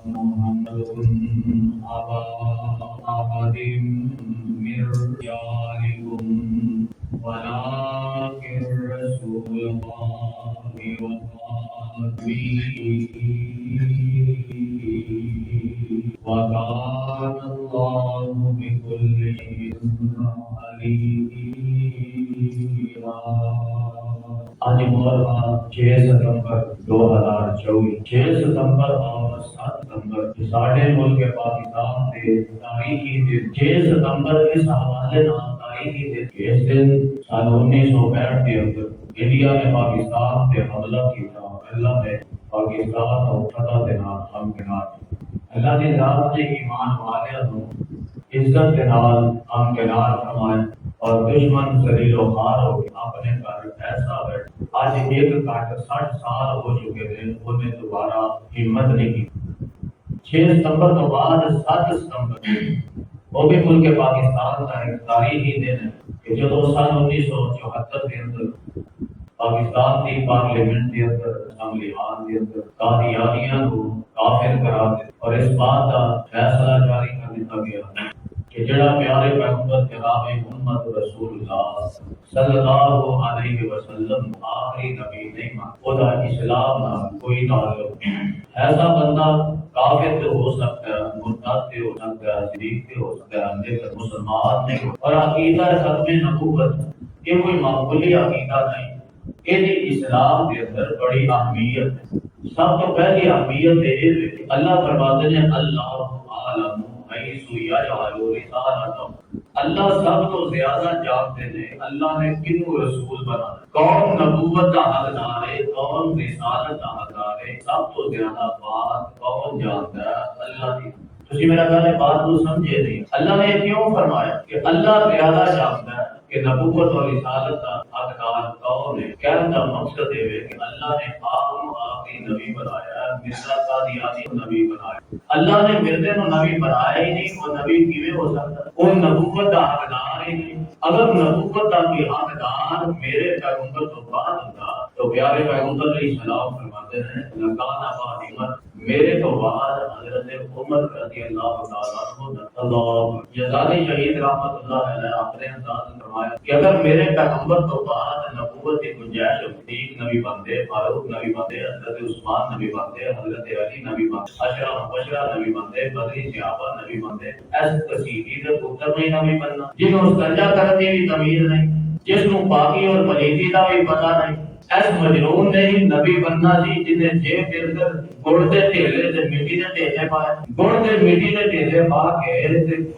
محمد أبا أحد من رجالكم ولكن رسول الله وكان الله بكل شيء عليما۔ آج محرم 6 ستمبر 2024، 6 ستمبر اور 7 ستمبر ساڈے ملک پاکستان کے تاریخی دن 6 ستمبر اس حوالے نال تاریخی دن اس دن سال 1965 کے اندر انڈیا نے پاکستان پہ حملہ کیا۔ اللہ نے پاکستان اور فتح کے نام ہمکنار اللہ نے ذات نے ایمان والیاں نو عزت کے نال ہمکنار فرمائے اور دشمن ذلیل و خوار ہو کے اپنے گھر ایسا بیٹھ آج 160 سال ہو چکے تھے، انہیں دوبارہ ہمت نہیں کی۔ 6 ستمبر تو بعد 7 ستمبر وہ بھی ملک پاکستان کا ایک تاریخی دن ہے کہ جب سال 1974 کے اندر پاکستان کی پارلیمنٹ کے اندر اسمبلی ہال کے اندر قادیانیاں کو کافر قرار دیا اور اس بات کا فیصلہ جاری کر دیا گیا کہ جڑا پیارے پیغمبر جناب محمد رسول اللہ صلی اللہ علیہ وسلم آخری نبی نہیں مان خدا اسلام نہ کوئی تعلق ایسا بندہ کافر تو ہو سکتا ہے، مرتد بھی ہو سکتا ہے، صدیق بھی ہو سکتا ہے، لیکن مسلمان نہیں ہو۔ اور عقیدہ ختم نبوت یہ کوئی معمولی عقیدہ نہیں، یہ اسلام کے اندر بڑی اہمیت ہے۔ سب تو پہلی اہمیت یہ ہے کہ اللہ فرماتے ہیں اللہ عالم حیث یجعل رسالتہ، اللہ سب تو زیادہ جانتے ہیں اللہ نے کنو رسول بنانا، کون نبوت کا حقدار ہے، کون رسالت کا حقدار ہے، سب تو زیادہ بات کون جانتا ہے؟ اللہ کی۔ تسی میرا خیال ہے بات کو سمجھے نہیں، اللہ نے کیوں فرمایا کہ اللہ زیادہ جانتا ہے کہ نبوت اور رسالت کا حقدار کون ہے؟ کہنے کا مقصد ہے کہ اللہ نے آخری نبی بنایا، مرزا قادیانی کو نبی بنایا۔ اللہ نے مرزے کو نبی بنایا ہی نہیں، وہ نبی کیویں ہو سکتا؟ وہ نبوت کا حقدار ہی نہیں۔ اگر نبوت کا کوئی حقدار میرے پیغمبر تو بعد ہوتا تو پیارے پیغمبر علیہ السلام فرماتے ہیں لکان فاطمہ، میرے تو بعد حضرت عمر رضی اللہ تعالیٰ عنہ اللہ یزدانی شہید رحمت اللہ علیہ اپنے انداز میں فرمایا کہ اگر میرے پیغمبر تو بعد نبوت کی گنجائش صدیق نبی بنتے، فاروق نبی بنتے، حضرت عثمان نبی بنتے، حضرت علی نبی بنتے، عشرہ مبشرہ نبی بنتے، بدری صحابہ نبی بنتے، ایسے کثیری سے پتر نہیں نبی بننا جنہوں استنجا کرنے کی تمیز نہیں، جس کو پاکی اور پلیتی کا بھی پتہ نہیں، ایس مجنون نے ہی نبی بننا سی جنہیں جیب دے کر گڑ دے ٹھیلے سے مٹی دے ٹھیلے پائے، گڑ دے مٹی دے ٹھیلے پا کے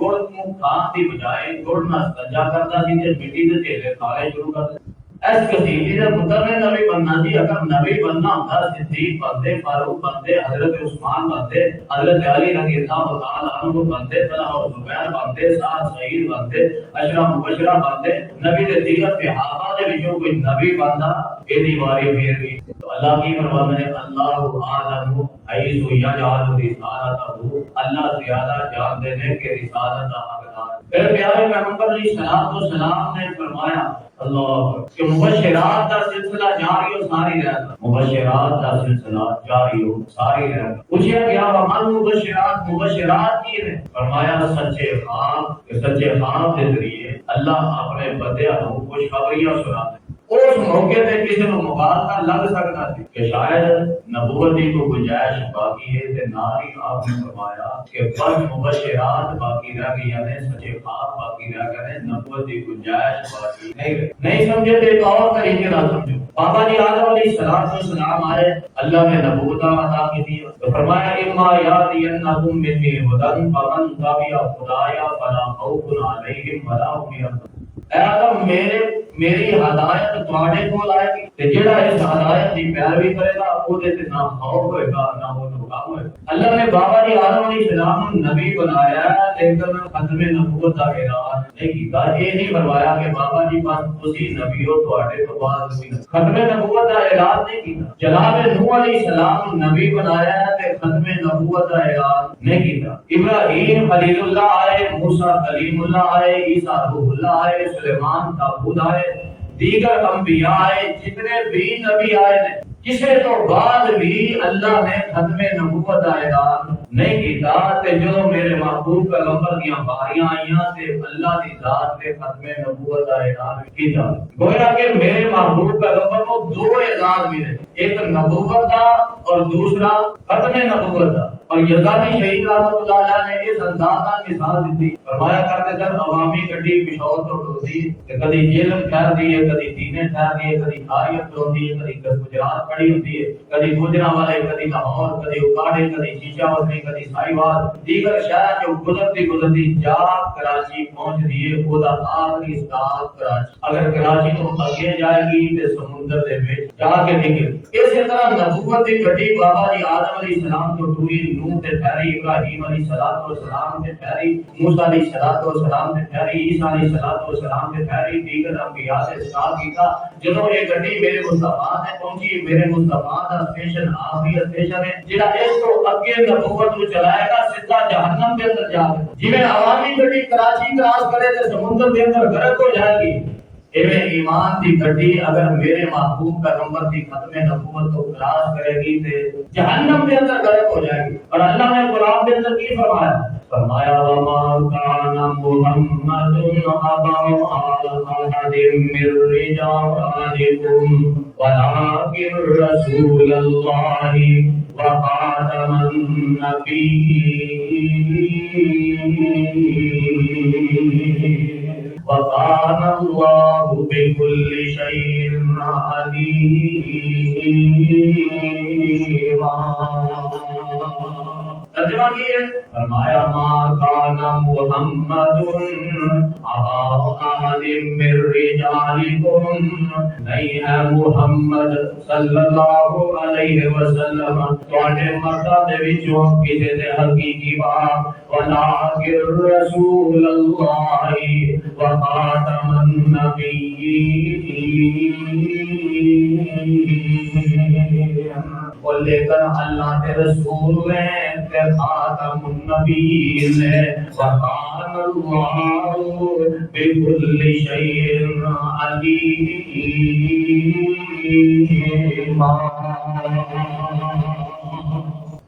گڑ کو کھان دی بجائے گڑ نہ استنجا کرتا سی تے مٹی دے ٹھیلے کھانے شروع کر دے۔ ایس کثیری سے پتر نے نبی بننا سی، اگر نبی بننا ہوتا صدیق بنتے، فاروق بنتے، حضرت عثمان بنتے، حضرت علی رضی اللہ تعالیٰ عنہ بنتے، طلحہ اور زبیر بنتے، سعد سعید بنتے، عشرہ مبشرہ بنتے، نبی دے دیگر صحابہ دے وچوں کوئی نبی بندا ایدی واری پھر بھی تو اللہ کی فرماتے ہیں اللہ عالم حیث یجعل رسالتہ، اللہ زیادہ جانتے ہیں کہ رسالت کا حقدار۔ پھر پیارے پیغمبر علیہ السلام نے فرمایا اللہ کہ مبشرات کا سلسلہ جاری و ساری رہتا، مبشرات کا سلسلہ جاری و ساری رہتا۔ پوچھا گیا ومن مبشرات، مبشرات کی ہے؟ فرمایا سچے خواب، کہ سچے خواب کے ذریعے اللہ اپنے بندیاں کو خوشخبریاں سناتے۔ اس موقع تے کسی کو مبارکہ لگ سکتا تھی کہ شاید نبوت کی کوئی گنجائش باقی ہے، تے نہ ہی آپ نے فرمایا کہ بس مبشرات باقی رہ گئی، یعنی سچے خواب باقی رہ گئے، نبوت کی گنجائش باقی نہیں سمجھے تو ایک اور طریقے نہ سمجھو۔ بابا جی آدم علیہ السلام آئے، اللہ نے نبوت عطا کی تھی تو فرمایا اما یاتینکم منی ھدی فمن تبع ھدایا فلا خوف علیہم ولا هم يحزنون۔ اے آدم میری ہدایت تواڈے کول آئے گی تے جڑا اس ہدایت دی پیروی کرے گا او دے تے نہ خوف ہوئے گا نہ وہ غم ہوئے گا۔ اللہ نے بابا جی آدم علیہ السلام کو نبی بنایا لیکن ختم نبوت کا اعلان نہیں کیتا۔ یہ نہیں فرمایا کہ بابا جی بس تسی نبی ہو تواڈے تو بعد ختم نبوت کا اعلان نہیں کیتا۔ جناب نوح علیہ السلام نبی بنایا تے ختم نبوت کا اعلان نہیں کیتا۔ ابراہیم خلیل اللہ آئے، موسیٰ کلیم اللہ آئے، عیسیٰ روح اللہ آئے، سلیمان تابوت آئے، دیگر انبیاء جتنے بھی نبی آئے نے کسے تو بعد بھی اللہ نے ختم نبوت دا اعلان نہیں کیتا تے جو میرے محبوب پیغمبر دیاں باریاں آئیاں تے اللہ دی ذات نے ختم نبوت دا اعلان کیتا گویا کہ میرے محبوب پیغمبر کو دو اعلان ملے ایک نبوت دا اور دوسرا ختم نبوت دا اور یزدانی شہید رحمۃ اللہ علیہ نے اس اندازہ مثال دی فرمایا کرتے جب عوامی گڈی پشاور تو ٹرتی تے کدی جیلم ٹھہر دی ہے کدی تینے ٹھہر دی ہے کدی خاریت ہوندی ہے کدی گجرات کھڑی ہوتی ہے کدی گجرا والے کدی لاہور کدی اکاڑے کدی چیچا وطنی کدی سائیوال دیگر شہر جو گزرتی جا کراچی پہنچ دی ہے او دا آخری اسٹاپ کراچی اگر کراچی تو اگے جائے گی تے سمندر دے وچ جا کے نکل اسی طرح نبوت دی گڈی بابا جی آدم علیہ السلام تو ٹوری نوح تے ٹھہری ابراہیم علیہ السلام تے ٹھہری موسیٰ علیہ السلام تے ٹھہری عیسیٰ علیہ السلام تے ٹھہری دیگر انبیاء سے ساتھ کیتا جدوں یہ گڈی میرے مصطفیٰ تے پہنچی میرے مصطفیٰ دا اسٹیشن آخری اسٹیشن ہے جڑا اس تو اگے نبوت کو چلائے گا سیدھا جہنم کے اندر جا کے جویں عوامی گڈی کراچی کراس کرے تے سمندر کے اندر غرق ہو جائے گی ایویں ایمان دی گڈی اگر میرے محبوب پیغمبر دی ختم نبوت کو کراس کرے گی تے جہنم کے اندر غرق ہو جائے گی اور اللہ نے قرآن کے اندر کی فرمایا وما كان محمد أبا أحد من رجالكم ولكن رسول الله وخاتم النبيين وكان الله بكل شيء عليما ترجمہ کیے فرمایا ما کان محمد ابا احد من رجالکم نہیں ہے محمد صلی اللہ علیہ وسلم تواڈے مرداں دے وچوں کسے دے حقیقی باپ ولکن رسول اللہ وخاتم النبیین اور لیکن اللہ کے رسول ہیں کہ خاتم النبیین ہے وکان اللہ بکل شیء علیم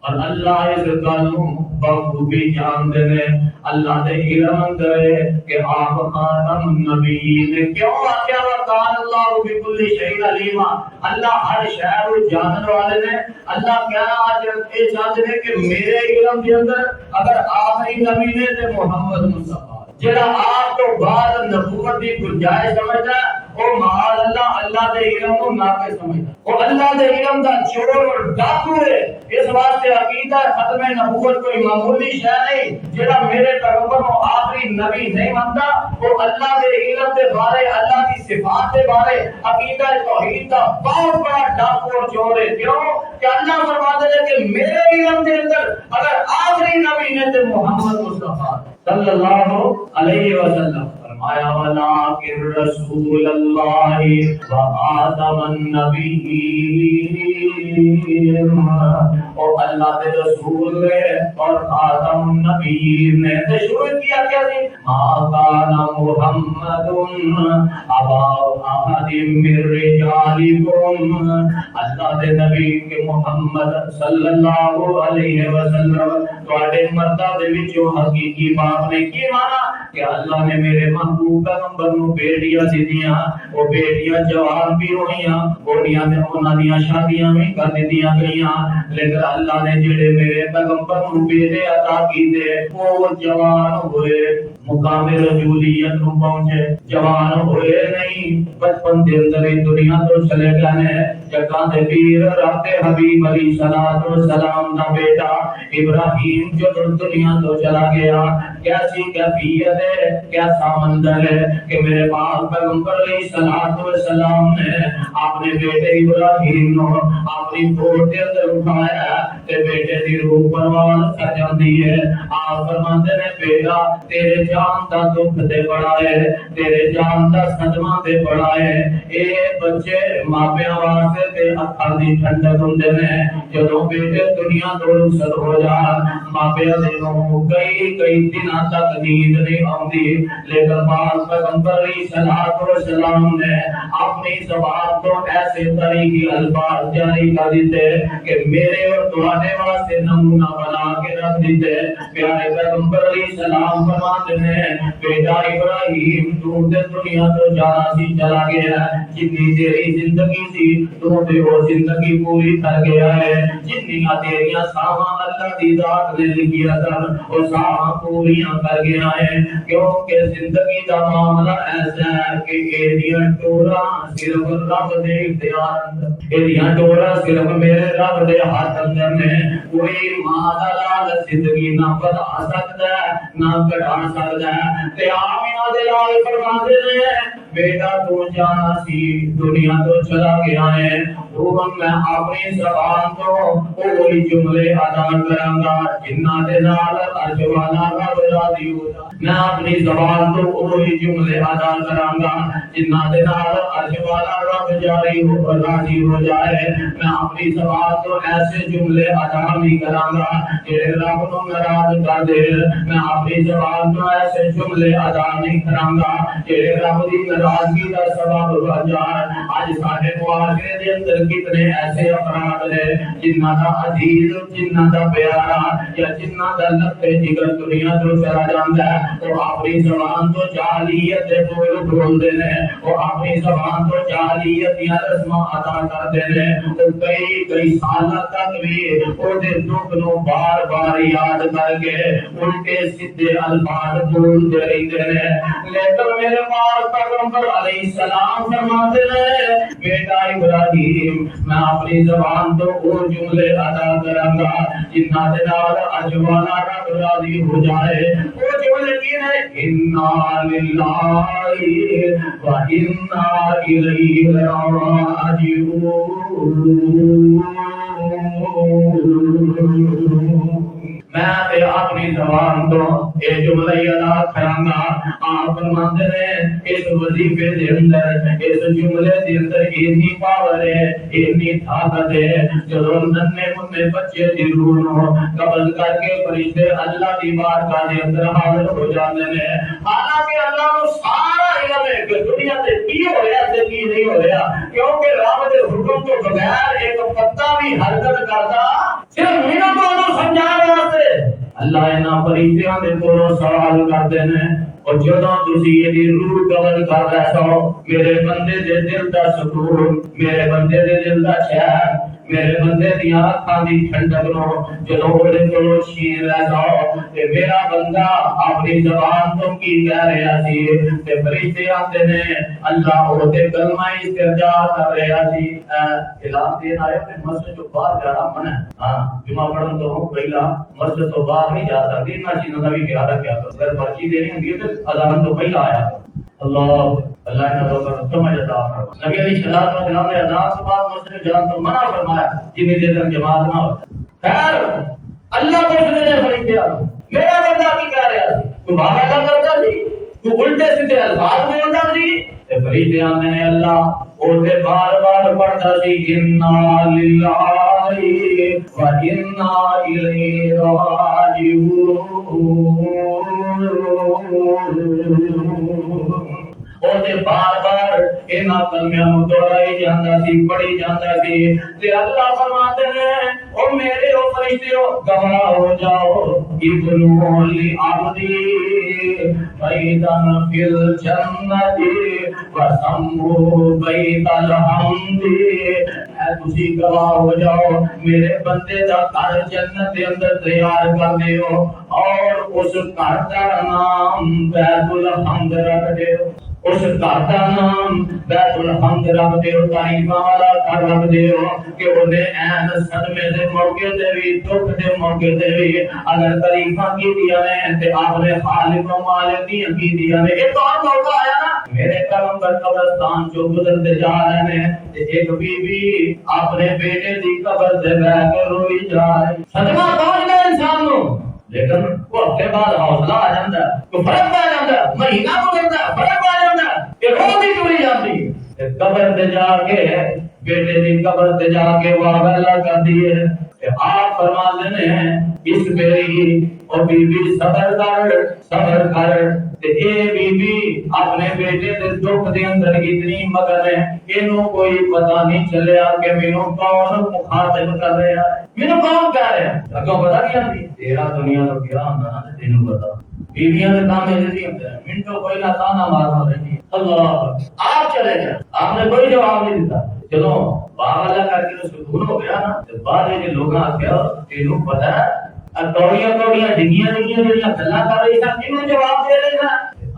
اور اللہ اس گلوں بخوبی جانتے ہیں اللہ دے علم اندر ہے کہ آپ خاتم النبیین کیوں آخیا وکان اللہ بکل شیء علیم اللہ ہر شے کو جاننے والے نے اللہ کیا آج یہ چاہتے ہیں کہ میرے علم کے اندر اگر آخری نبی نے تے محمد مصطفیٰ جڑا آپ تو بعد نبوت کی گنجائش سمجھتا ہے وہ معاذ اللہ دے علم کو ناقص سمجھتا ہے وہ اللہ دے علم دا چور اور ڈاکو ہے اس واسطے عقیدہ ختم نبوت کوئی معمولی شے نہیں جڑا میرے پیغمبر کو آخری نبی نہیں مانتا وہ اللہ دے علم دے بارے اللہ کی صفات دے بارے عقیدہ توحید دا بہت بڑا ڈاکو اور چور ہے کیوں کہ اللہ فرماتے ہیں کہ میرے علم دے اندر اگر آخری نبی نے تے محمد مصطفیٰ صلی اللہ علیہ وسلم فرمایا ولکن رسول اللہ وخاتم النبیین اور اللہ کے رسول ہے اور خاتم النبیین نے تو شروع کیا کیا جی ما کان محمد ابا احد من رجالکم اللہ کے نبی کے محمد صلی اللہ علیہ وسلم تواڈے مرداں دے وچوں حقیقی باپ نے کی مانا کہ اللہ نے میرے محبوب پیغمبر نو بیٹیاں دیاں وہ بیٹیاں جوان بھی ہوئیاں بوڑیاں تے انہاں دیاں شادیاں بھی کر دتیاں گئیاں لیکن اللہ نے جڑے میرے پیغمبر نو بیٹے عطا کیتے وہ جوان ہوئے مقام رجولیت نو پہنچے جوان ہوئے نہیں بچپن دے اندر دنیا تو چلے گئے جگہ دے پیر رب حبیب علیہ الصلوۃ والسلام دا بیٹا ابراہیم جو دنیا تو چلا گیا کیسی کیفیت ہے کیسا منظر ہے کہ میرے پاک پیغمبر علیہ الصلوۃ والسلام نے اپنے بیٹے ابراہیم نو اپنی گود دے اندر اٹھایا تے بیٹے دی روح پروان کر جاندی ہے آپ فرماتے نے بیٹا تیرے جان دا دکھ تے بڑا ہے، تیرے جان دا صدمہ تے بڑا ہے۔ اے بچے ماپیاں واسطے تے اکھاں دی ٹھنڈک ہوندے نے، جدوں بیٹے دنیا تو رخصت ہو جان ماپیاں دے نوں کئی دناں تک نیند نہیں آندی، لیکن پاک پیغمبر علیہ الصلوۃ والسلام نے اپنی زبان تو ایسے طریقے الفاظ جاری کر دیتے کہ میرے اور تمہارے واسطے نمونہ بنا کے رکھ دیتے۔ پیارے پیغمبر علیہ السلام فرماتے ہیں بیٹا ابراہیم تو تے دنیا تو جانا سی چلا گیا، جتنی تیری زندگی سی تو تے وہ زندگی پوری کر گیا ہے، جتنی تیریاں ساواں اللہ دی ذات نے لکھیا تھا وہ ساواں پوریاں کر گیا ہے، کیونکہ زندگی دا معاملہ ایسا ہے کہ ایدیاں ٹورا صرف رب دے اختیار اندر، ایدیاں ٹورا صرف میرے رب دے ہاتھ اندر نے، کوئی ماں دا لال زندگی نہ بڑھا سکتا ہے نہ گھٹا سکتا ہے۔ تے آمینہ دے لال فرماتے ہیں بیٹا تو جانا سی دنیا تو چلا گیا ہے، وہ میں اپنی زبان تو وہی جملے ادا کراں گا جنہاں دے نال عرش والا رب راضی ہو جائے، میں اپنی زبان تو وہی جملے ادا کراں گا جنہاں دے نال عرش والا رب جاری ہو راضی ہو جائے، میں اپنی زبان تو ایسے جملے ادا نہیں کراں گا جڑے رب نو ناراض کر دے، میں اپنی زبان تو ایسے جملے ادا نہیں کراں گا جڑے رب دی ناراضگی کا سبب بن جائے۔ آج سارے معاشرے دے اندر کتنے ایسے افراد ہیں جنہاں دا عزیز، جنہاں دا پیارا یا جنہاں دا لفظ جگر دنیا تو چلا جاندا ہے، وہ اپنی زبان تو جاہلیت دے بول بولدے نے، وہ اپنی زبان تو جاہلیت دیاں رسماں ادا کردے نے، وہ کئی سالاں تک بھی او دے دکھ نو بار بار یاد کر کے الٹے سیدھے الفاظ بولتے رہتے ہیں۔ لیکن میرے پاک پیغمبر علیہ السلام فرماتے ہیں بیٹا ابراہیم میں اپنی زبان تو وہ جملے ادا کراں گا جنہاں دے نال اج والا رب راضی ہو جائے۔ وہ جملے کی نے انا للہ و انا الیہ راجعون، میں اپنی زبان تو یہ جملہ ادا کراں گا۔ آپ فرماتے ہیں اس وظیفے دے اندر، اس جملے دے اندر اتنی پاور ہے، اتنی طاقت ہے، جدوں ننے منے بچے دی روح نو قبض کر کے فرشتے اللہ دی بارگاہ دے اندر حاضر ہو جاندے نے۔ حالانکہ اللہ نو سارا علم ہے کہ دنیا تے کی ہویا تے کی نہیں ہویا، کیونکہ رب دے حکم تو بغیر ایک پتا بھی حرکت کردا صرف منٹوں نو سمجھانے واسطے اللہ انہاں فرشتیاں دے کولوں سوال کردے نے، اور جدوں تسی یہ روح قبض کر رہے سو میرے بندے دے دل دا سکون، میرے بندے دے دل دا چین، میرے بندے دی آنکھاں دی ٹھنڈک نو جدوں اودے کولوں چھین لے سو تے میرا بندہ اپنی زبان تو کی کہہ رہا سی تے فرشتے آندے نے اللہ اودے کلمہ استرجاع کر رہا سی۔ اعلان دین آئے تے مسجد تو باہر جانا منع ہے، ہاں جمعہ پڑھن تو پہلا مسجد تو باہر نہیں جا سکتے، نہ چیزوں کا بھی خیال رکھا کرو، اگر پرچی دینی ہوتی ہے تو اذان تو پہلا آیا اللہ نے لوگوں کو سمجھ عطا فرمائے۔ نبی علیہ الصلوۃ والسلام نے اذان کے بعد مسجد جان تو منع فرمایا جتنی دیر تک جماعت نہ ہو۔ خیر اللہ کو سنے فرشتے آ میرا بندہ کی کہہ رہا سی تو بھاگا کر کرتا سی، تو الٹے سیدھے الفاظ بولتا سی تے فرشتے آندے نے اللہ اوتے بار بار پڑھتا سی انا للہ و انا الیہ راجعون، اور بار بار انہاں کلمیاں نوں دہرائی جاندا سی، پڑھی جاندا سی تے اللہ فرماتے ہیں او میرے او فرشتیو گواہ ہو جاؤ ابنو لعبدی بیتن فی الجنت وسمو بیت الحمد، اے تسی گواہ ہو جاؤ میرے بندے دا گھر جنت دے اندر تیار کر دیو اور اس گھر دا نام بیت الحمد رکھ دیو، اس گھر کا نام بیت الحمد رکھ دیو، تعریفاں والا گھر رکھ دیو کہ اونے این صدمے دے موقع تے وی دکھ دے موقع تے وی اگر تعریفاں کیتیاں نے تے آپ نے خالق و مالک دی کیتیاں نے۔ ایک اور موقع آیا نا میرے پیغمبر قبرستان جو گزرتے جا رہے ہیں تے ایک بی بی اپنے بیٹے دی قبر تے بیٹھ کے روئی جا رہی، صدمہ پہنچ گیا انسان نو، لیکن وہ ہفتے بعد حوصلہ آ جاتا ہے، تو فرق پا جاتا ہے، مہینہ گزرتا ہے فرق پا جاتا ہے کہ روز ہی ٹوری جاتی ہے۔ قبر تے جا کے بیٹے دی قبر تے جا کے وہ اللہ کر دیے کہ آپ فرماتے ہیں اس میری اور بی بی صبر کر تے اے بی بی اپنے بیٹے دے دکھ دے اندر اتنی مگن ہے، اینوں کوئی پتہ نہیں چلیا کہ مینوں کون مخاطب کر رہا ہے، مینوں کون کہہ رہا ہے۔ اگوں پتہ نہیں آتی تیرا دنیا تو کیا ہونا ہے تینوں پتہ۔ بیویاں دے کام ایسے ہوتے ہیں، منٹوں کوئی نہ تانا مارنا رہی اللہ آپ چلے گئے، آپ نے کوئی جواب نہیں دیتا، چلو باغ اللہ کر کے سکون ہو گیا نا۔ بعد میں لوگ آ گیا تینوں پتہ ہے کوڑیاں ڈگیاں جڑیاں گلاں کر رہی سن کینوں جواب دے رہے نا۔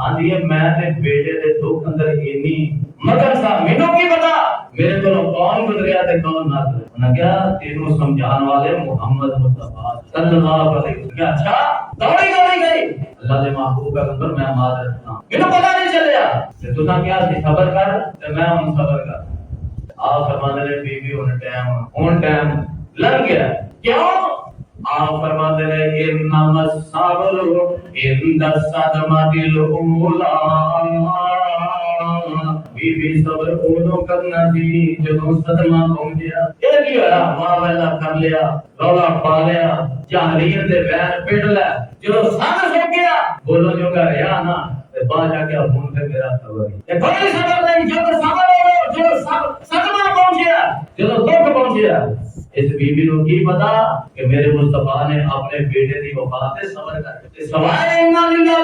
آندی ہے میں تے بیٹے دے دکھ اندر اینی مگر سا مینوں کی پتا میرے کولوں کون گزریا تے کون نہ گزریا۔ انہاں کہا تینوں سمجھان والے محمد مصطفیٰ صلی اللہ علیہ وسلم۔ اچھا دوڑی گئی اللہ دے محبوب پیغمبر میں معذرت ہاں مینوں پتہ نہیں چلیا تے تساں کیا سی صبر کر تے میں ہن صبر کر۔ آپ فرمانے لے بی بی ہن ٹائم لگ گیا کیوں؟ آپ فرماتے ہیں انما الصبر عند الصدمۃ الاولی، بی بی صبر اودوں کرنا سی جدوں صدمہ پہنچیا۔ یہ کی ہوا ماں والا کر لیا رولا پا لیا جاہلیت دے بین پڑ لیا جدوں سن سو گیا بولو جو کر رہا نا تے بعد جا کے ہن تے میرا صبر ہے کوئی صبر نہیں جب صبر ہو جو صدمہ پہنچیا جدوں دکھ پہنچیا۔ اس بی بی کو کی پتا کہ میرے مصطفیٰ نے اپنے بیٹے دی وفات تے صبر کر سوائے انا للہ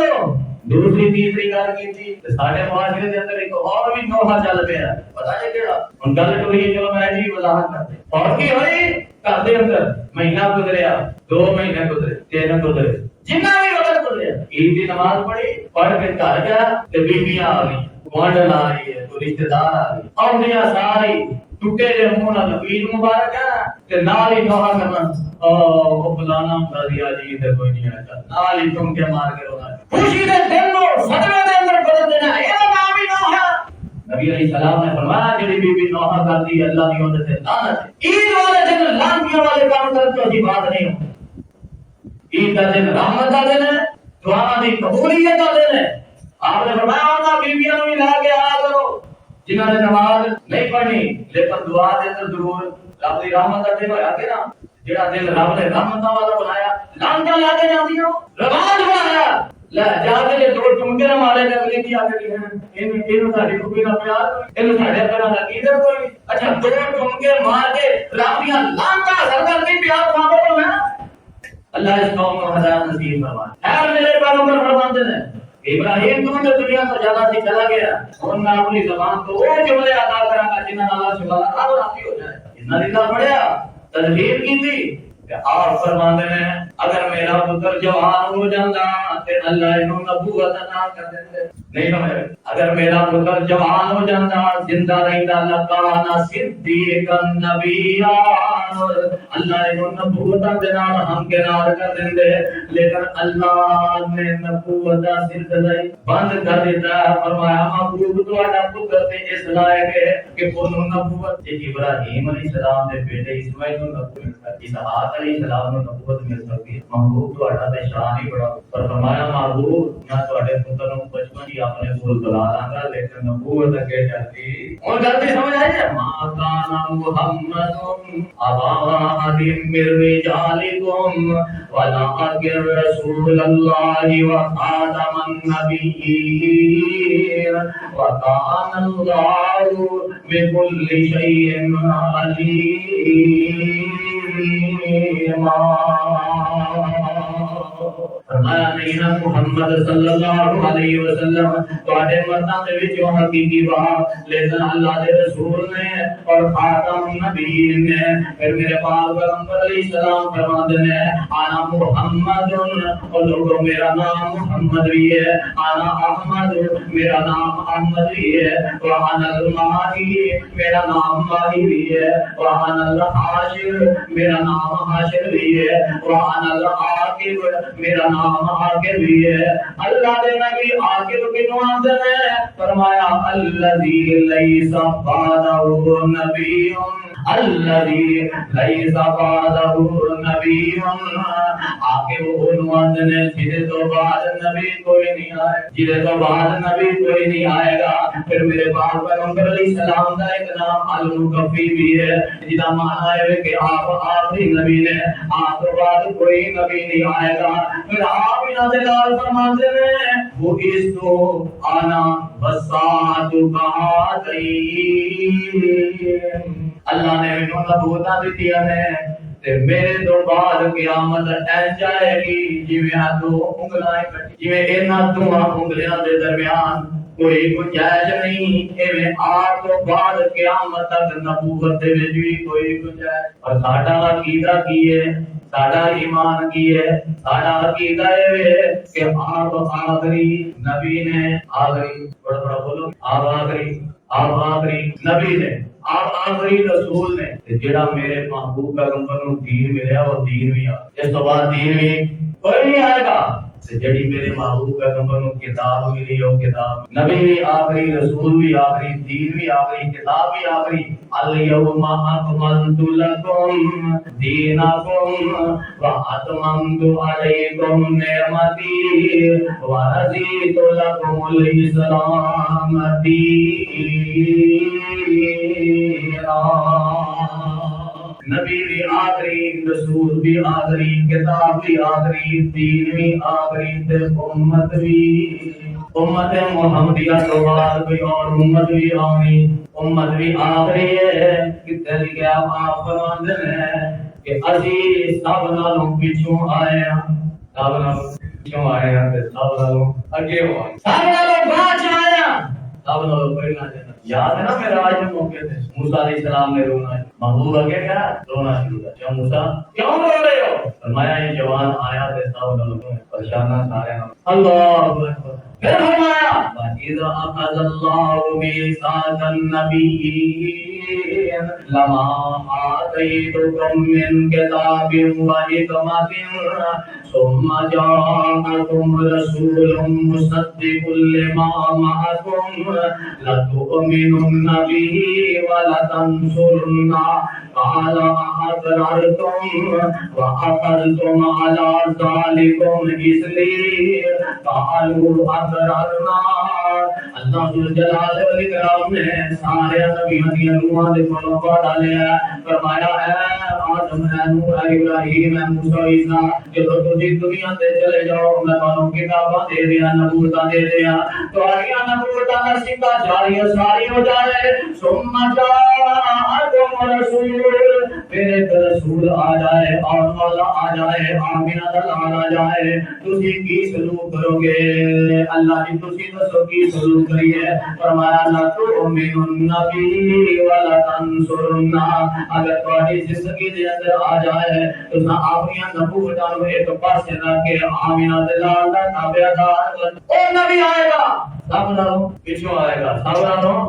دوسری تیسری گل کی تے ساڈے معاشرے دے اندر ایک اور بھی نوحہ چل پیا پتہ ہے کیڑا ہن گل ٹوری جو میں جی وضاحت کرتے اور کی ہوئی گھر دے اندر مہینہ گزریا 2 مہینے گزرے 3 گزرے جنہ بھی وقت گزریا عید دی نماز پڑھ کے گھر گیا تے بیبیاں آ گئی گوانڈن آ رہی ہے کوئی رشتہ دار آ گئی آؤندیاں ساری ٹوٹے دے منہ نال عید مبارک ہے تے نال ہی نوحہ کرنا او فلانا قاضی جی تے کوئی نہیں آیا نال ہی تم کے مار کے رونا خوشی دے دن نو صدمے دے اندر بدل دینا اے نام ہی نوحہ۔ نبی علیہ السلام نے فرمایا جڑی بی بی نوحہ کر دی اللہ دی اون تے لعنت ہے۔ عید والے دن لعنتیاں والے کام کر تو اچھی بات نہیں ہوتی۔ عید کا دن رحمت کا دن ہے دعا دی قبولیت کا دن ہے۔ آپ نے فرمایا انہاں بیویاں نوں بھی لا کے آیا کرو جنہاں نے نماز نہیں پڑھنی لیکن دعا دے اندر ضرور رب دی رحمت کا دن ہویا کہ نا جڑا دن رب نے رحمت والا بنایا لعنتاں لا کے جاندیاں رواج بنایا لا جا کے 2 ٹمکے نہ مارے تے اگلی کی آ کے اینو ساڈی کوئی نہ پیار اینو ساڈے پر نہ کیدر کوئی اچھا 2 ٹمکے مار کے رب دیاں لعنتاں سر کر کے پیار پاو تو میں اللہ اس قوم کو ہدایت نصیب فرمائے۔ اے میرے پیغمبر فرماتے ہیں ابراہیم تو دنیا سے زیادہ سے چلا گیا اور میں اپنی زبان کو وہ جملے ادا کراں گا جنہاں اللہ سبحانہ و راضی ہو جائے۔ اتنا لکھا پڑھیا تدبیر کی تھی کہ آپ فرماتے ہیں اگر میرا پتر جوان ہو جاندا تے اللہ انہوں نبوت عطا کر دیندے نہیں سمجھ اگر میرا پتر جوان ہو جاندا زندہ رہندا لکانا صدیق النبی اللہ انہوں نبوت دے نال ہم کے نال کر دیندے لیکن اللہ نے نبوت دا سلسلہ بند کر دیتا ہے۔ فرمایا محبوب تہاڈا پتر تے اس لائق ہے کہ انہوں نبوت ابراہیم علیہ السلام دے بیٹے اسماعیل نوں نبوت اسحاق علیہ السلام نوں نبوت مل سکتی ہے۔ محبوب تہاڈا تے شان ہی بڑا پر فرمایا محبوب میں تہاڈے پتر نوں بچپن ہی اپنے کول بلا لاں گا لیکن نبوت اگے جاتی اور غلطی سمجھ آئی ہے ما کان محمد ابا احد من رجالکم ولکن رسول اللہ وخاتم النبیین وکان اللہ بكل شيء علیم۔ فرمایا نہیں ہے محمد صلی اللہ علیہ وسلم تواڈے مرداں دے وچوں حقیقی بات لیکن اللہ دے رسول نے اور خاتم النبیین نے پھر میرے پاک پیغمبر علیہ السلام فرماتے ہیں انا محمد اور لوگوں میرا نام محمد بھی ہے انا احمد میرا نام احمد بھی ہے وانا الماہی میرا نام ماہی بھی ہے وانا الحاشر میرا نام حاشر بھی ہے وانا العاقب میرا نام عاقب بھی ہے۔ اللہ دے نبی عاقب کینوں آندے نے فرمایا الذی لیس بعدہ نبی الذی لیس بعدہ نبی آگے وہ عنوان نے جدے تو بعد نبی کوئی نہیں آئے، جدے تو بعد نبی کوئی نہیں آئے گا۔ پھر میرے پاس پیغمبر علیہ السلام کا ایک نام المکفی بھی ہے، جدا مانا ہے کہ آپ آخری نبی نے، آپ تو بعد کوئی نبی نہیں آئے گا۔ پھر آپ انہاں سے لال فرماتے ہیں وہ اس تو آنا بسات کہا گئی، اللہ نے انہوں نبوتاں دیتی ہیں تے میرے تو بعد قیامت ٹل جائے گی جویں دو انگلیاں کٹی، جویں انہاں دو انگلیاں دے درمیان کوئی گنجائش نہیں، ایویں آپ تو بعد قیامت تک نبوت دے وچ بھی کوئی گنجائش۔ اور ساڈا عقیدہ کی ہے، ساڈا ایمان کی ہے، ساڈا عقیدہ ہے کہ آپ آخری نبی نے، آخری بڑا بڑا بولو، آپ آخری نبی نے، آپ آخری رسول نے، جڑا میرے محبوب پیغمبر نوں دین ملیا وہ دین بھی آ، اس تو بعد دین بھی کوئی نہیں آئے گا۔ جڑی میرے محبوب پیغمبر نوں کتاب ملی وہ کتاب، نبی بھی آخری، رسول بھی آخری، دین بھی آخری، کتاب بھی آخری۔ الیوم اکملت لکم دینکم واتممت علیکم نعمتی ورضیت لکم الاسلام دینا۔ نبی بھی آخری، رسول بھی آخری، کتاب بھی آخری، دین بھی آخری، تے امت بھی، امت محمدیہ تو بعد کوئی اور امت بھی آنی، امت بھی آخری ہے۔ کتنے لکھے آپ فرماندے ہیں کہ اسی سب نالوں پیچھوں آئے ہیں، سب نالوں پیچھوں آئے ہیں تے سب نالوں اگے ہو آئے، سب نالوں بعد آئے ہیں، سب نالوں پہلا جانا۔ یاد ہے نا معراج کے موقع تے موسیٰ علیہ السلام نے رونا، محبوب اگے کیا رونا شروع کیا، کیوں موسیٰ کیوں رو رہے ہو؟ فرمایا یہ جوان آیا تے سب نالوں پریشانہ سارے اللہ اکبر۔ پھر فرمایا وَإِذْ أَخَذَ اللَّهُ مِيثَاقَ النَّبِيِّينَ لَمَا آتَيْتُكُم مِّن كِتَابٍ وَحِكْمَةٍ ثُمَّ جَاءَكُمْ رَسُولٌ مُصَدِّقٌ لِّمَا مَعَكُمْ لَتُؤْمِنُنَّ بِهِ وَلَتَنصُرُنَّهُ قال أقررتم وأقررتم على ذلكم إثري قالوا أقررنا۔ اللہ ذوالجلال والاکرام نے سارے نبیوں کی روحاں دے کولوں پڑھا لیا، فرمایا اے آدم، اے نوح، اے ابراہیم، اے موسیٰ، عیسیٰ، جدو تسی دنیا تے چلے جاؤ میں تانوں کتاباں دے دیاں، نبوتاں دے دیاں، تہاڈیاں نبوتاں دا سکہ جاری و ساری ہو جائے۔ ثم جاءکم رسول، میرے رسول آ جائے، اور والا آ جائے، آمینہ دا لال آ جائے، تسی کی سلوک کرو گے؟ اللہ جی تسی دسو کی سلوک کریے؟ فرمایا لا تؤمنن بی ولا تنصرن، اگر تہاڈی زندگی دے اندر آ جائے تو اپنی نبوتاں نوں ایک پاسے رکھ کے آمینہ دے لال دا تابعدار بن۔ او نبی آئے گا سب نالوں پیچھے آئے گا، سب نالوں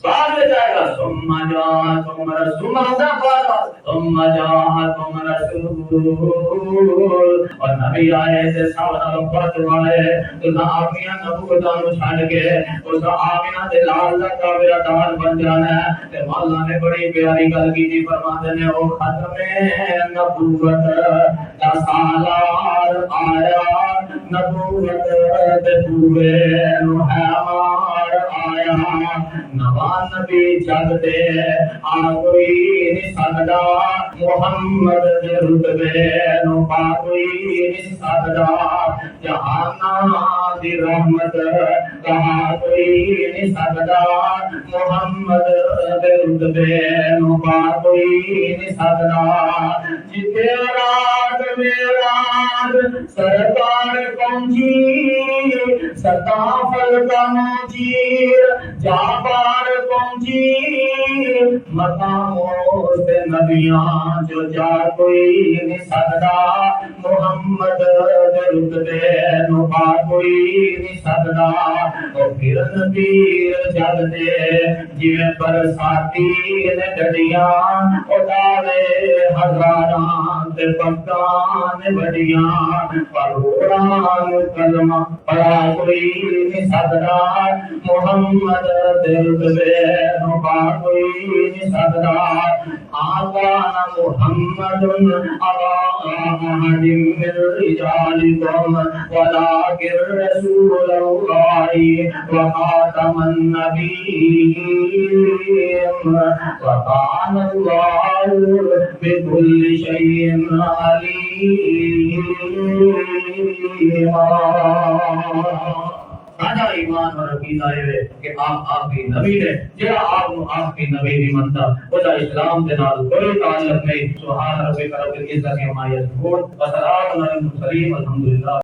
بعد میں جائے گا۔ ثم جاءکم رسول، ثم جاءکم رسول، اور نبی آئے سے سب نالوں پرت آئے تو اپنی نبوتاں نوں چھڈ کے اس آمینہ دے لال دا تابعدار بن جانا ہے۔ تے مولا نے بڑی پیاری گل کی، فرماتے نے او ختم نبوت دا سالار آیا، نبوت دے پورے نو ہمار آیا، نواں نبی جگ دے آ کوئی نہیں سکدا، محمد دے رتبے نو پا کوئی نہیں سکدا، جہاناں دی رحمت کہا کوئی نہیں سکدا، محمد دے رتبے نو پا کوئی نہیں سکدا۔ جتے رات معراج سرکار پہنچی، ستا فلکاں چیر جا پار پہنچی، مقام اس نبیاں جو جا کوئی نہیں سکدا، محمد دے رتبے نو پا کوئی نہیں سکدا او پھرن پیر جگ دے جویں برساتی نے گڈیاں او داوے ہزاراں تے پکاں نے وڈیاں کروڑاں نو کلمہ پڑھا کوئی نہیں سکدا محمد دے رتبے نو پا کوئی نہیں سکدا آقا محمد أبا أحد من رجالكم ولكن رسول الله وخاتم النبيين وكان الله بكل شيء عليما. ساڈا ایمان اور عقیدہ ہے کہ آپ کی نبی نے جڑا آپ کی نبی نہیں منتا او دا اسلام دے نال کوئی تعلق نہیں. سبحان ربک رب العزت عما یصفون وسلام علی المرسلین والحمد للہ.